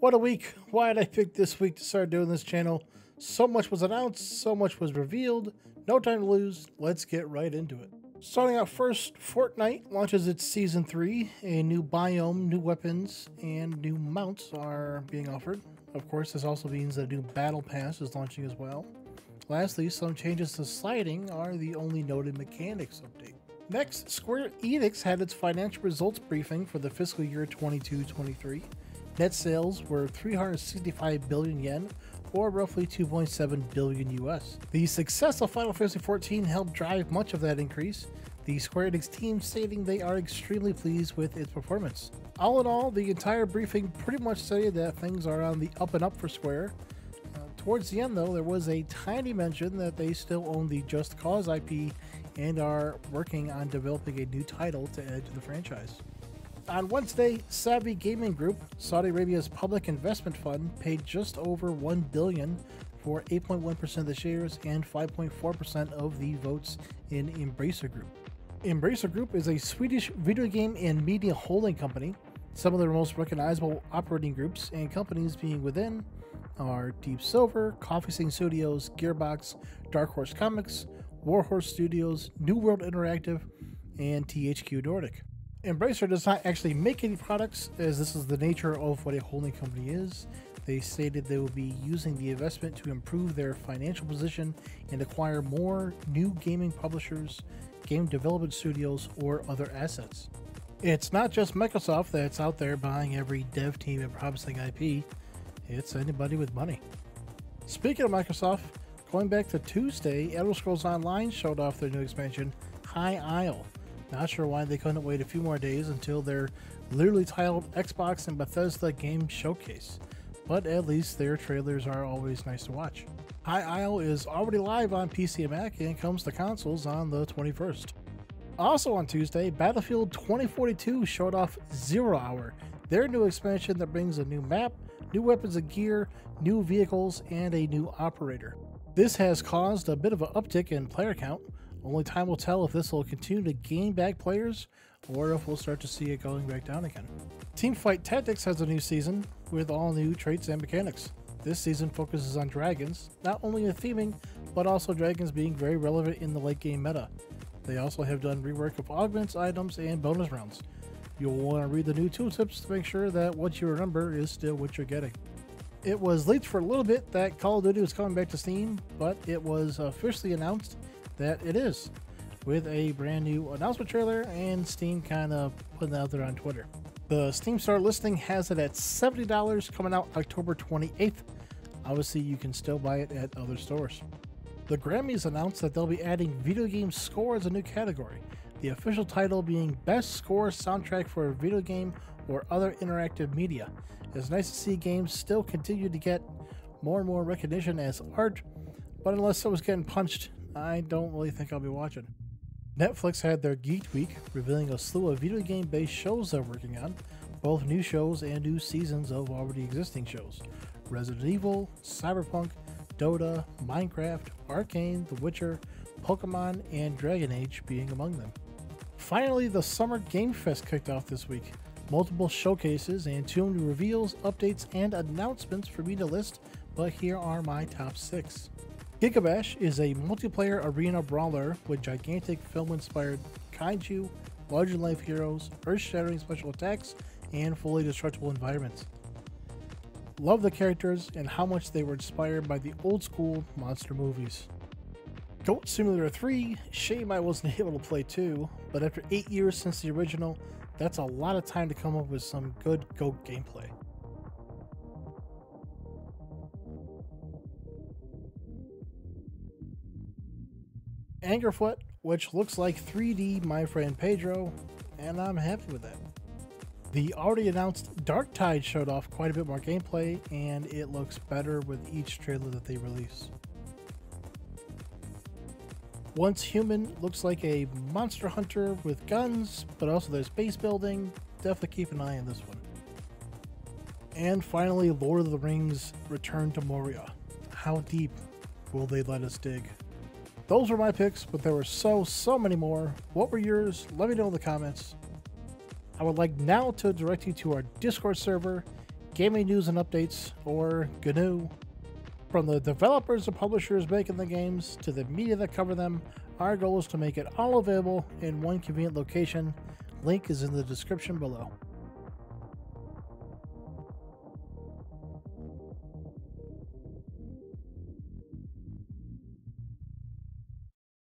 What a week. Why did I pick this week to start doing this channel? So much was announced, so much was revealed. No time to lose. Let's get right into it. Starting out first, Fortnite launches its Season 3. A new biome, new weapons, and new mounts are being offered. Of course, this also means that a new Battle Pass is launching as well. Lastly, some changes to sliding are the only noted mechanics update. Next, Square Enix had its financial results briefing for the fiscal year 22-23. Net sales were 365 billion yen, or roughly 2.7 billion US. The success of Final Fantasy XIV helped drive much of that increase, the Square Enix team stating they are extremely pleased with its performance. All in all, the entire briefing pretty much stated that things are on the up and up for Square. Towards the end, though, there was a tiny mention that they still own the Just Cause IP and are working on developing a new title to add to the franchise. On Wednesday, Savvy Gaming Group, Saudi Arabia's public investment fund, paid just over $1 billion for 8.1% of the shares and 5.4% of the votes in Embracer Group. Embracer Group is a Swedish video game and media holding company. Some of their most recognizable operating groups and companies being within are Deep Silver, Coffee Stain Studios, Gearbox, Dark Horse Comics, Warhorse Studios, New World Interactive, and THQ Nordic. Embracer does not actually make any products, as this is the nature of what a holding company is. They stated they will be using the investment to improve their financial position and acquire more new gaming publishers, game development studios, or other assets. It's not just Microsoft that's out there buying every dev team and promising IP, it's anybody with money. Speaking of Microsoft, going back to Tuesday, Elder Scrolls Online showed off their new expansion, High Isle. Not sure why they couldn't wait a few more days until their literally titled Xbox and Bethesda game showcase, but at least their trailers are always nice to watch. High Isle is already live on PC and Mac and comes to consoles on the 21st. Also on Tuesday, Battlefield 2042 showed off Zero Hour, their new expansion that brings a new map, new weapons and gear, new vehicles, and a new operator. This has caused a bit of an uptick in player count. Only time will tell if this will continue to gain back players or if we'll start to see it going back down again. Teamfight Tactics has a new season with all new traits and mechanics. This season focuses on dragons, not only in theming, but also dragons being very relevant in the late game meta. They also have done rework of augments, items, and bonus rounds. You'll want to read the new tooltips to make sure that what you remember is still what you're getting. It was leaked for a little bit that Call of Duty was coming back to Steam, but it was officially announced that it is, with a brand new announcement trailer and Steam kind of putting it out there on Twitter. The Steam Star listing has it at $70 coming out October 28th. Obviously, you can still buy it at other stores. The Grammys announced that they'll be adding video game score as a new category, the official title being Best Score Soundtrack for a Video Game or Other Interactive Media. It's nice to see games still continue to get more and more recognition as art, but unless someone's getting punched, I don't really think I'll be watching. Netflix had their Geek Week, revealing a slew of video game-based shows they're working on, both new shows and new seasons of already existing shows. Resident Evil, Cyberpunk, Dota, Minecraft, Arcane, The Witcher, Pokemon, and Dragon Age being among them. Finally, the Summer Game Fest kicked off this week. Multiple showcases and 2 new reveals, updates, and announcements for me to list, but here are my top 6. Gigabash is a multiplayer arena brawler with gigantic film-inspired kaiju, larger-than-life heroes, earth-shattering special attacks, and fully destructible environments. Love the characters and how much they were inspired by the old-school monster movies. Goat Simulator 3, shame I wasn't able to play 2, but after 8 years since the original, that's a lot of time to come up with some good goat gameplay. Angerfoot, which looks like 3D My Friend Pedro, and I'm happy with that. The already announced Darktide showed off quite a bit more gameplay, and it looks better with each trailer that they release. Once Human looks like a monster hunter with guns, but also there's base building. Definitely keep an eye on this one. And finally, Lord of the Rings Return to Moria. How deep will they let us dig? Those were my picks, but there were so many more. What were yours? Let me know in the comments. I would like now to direct you to our Discord server. gaming news and updates, or GNU. From the developers and publishers making the games to the media that cover them, our goal is to make it all available in one convenient location. Link is in the description below.